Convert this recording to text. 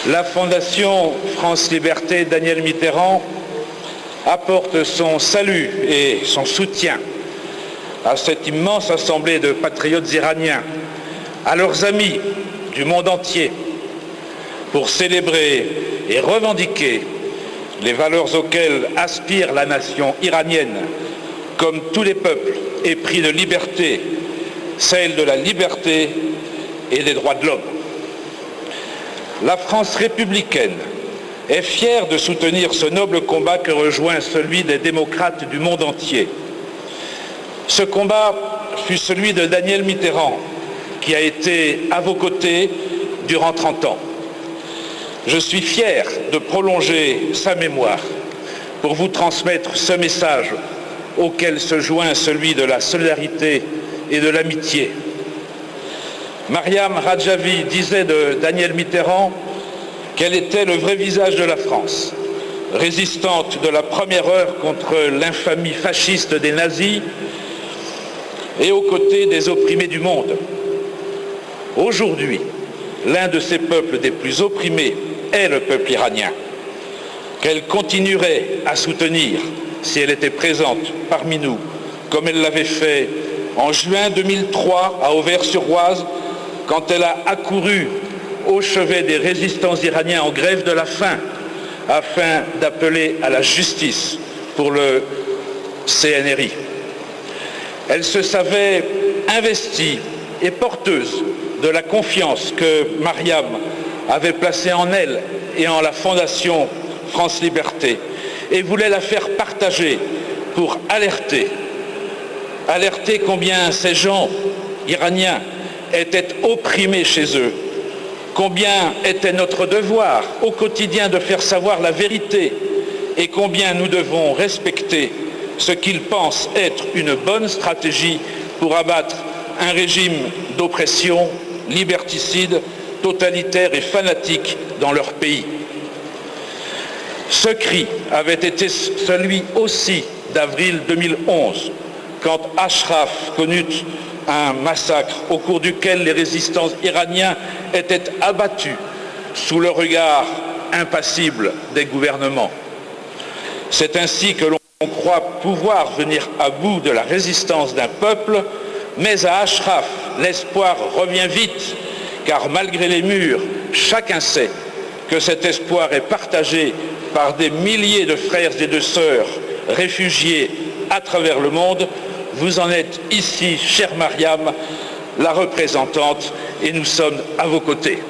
La Fondation France Liberté Danielle Mitterrand apporte son salut et son soutien à cette immense assemblée de patriotes iraniens, à leurs amis du monde entier, pour célébrer et revendiquer les valeurs auxquelles aspire la nation iranienne, comme tous les peuples épris de liberté, celle de la liberté et des droits de l'homme. La France républicaine est fière de soutenir ce noble combat que rejoint celui des démocrates du monde entier. Ce combat fut celui de Danielle Mitterrand, qui a été à vos côtés durant 30 ans. Je suis fier de prolonger sa mémoire pour vous transmettre ce message auquel se joint celui de la solidarité et de l'amitié. Mariam Rajavi disait de Danielle Mitterrand qu'elle était le vrai visage de la France, résistante de la première heure contre l'infamie fasciste des nazis et aux côtés des opprimés du monde. Aujourd'hui, l'un de ces peuples des plus opprimés est le peuple iranien, qu'elle continuerait à soutenir si elle était présente parmi nous, comme elle l'avait fait en juin 2003 à Auvers-sur-Oise, quand elle a accouru au chevet des résistants iraniens en grève de la faim, afin d'appeler à la justice pour le CNRI. Elle se savait investie et porteuse de la confiance que Mariam avait placée en elle et en la Fondation France Liberté, et voulait la faire partager pour alerter combien ces gens iraniens étaient opprimés chez eux, combien était notre devoir au quotidien de faire savoir la vérité et combien nous devons respecter ce qu'ils pensent être une bonne stratégie pour abattre un régime d'oppression liberticide, totalitaire et fanatique dans leur pays. Ce cri avait été celui aussi d'avril 2011, quand Ashraf connut un massacre au cours duquel les résistants iraniens étaient abattus sous le regard impassible des gouvernements. C'est ainsi que l'on croit pouvoir venir à bout de la résistance d'un peuple, mais à Ashraf, l'espoir revient vite, car malgré les murs, chacun sait que cet espoir est partagé par des milliers de frères et de sœurs réfugiés à travers le monde. Vous en êtes ici, chère Mariam, la représentante, et nous sommes à vos côtés.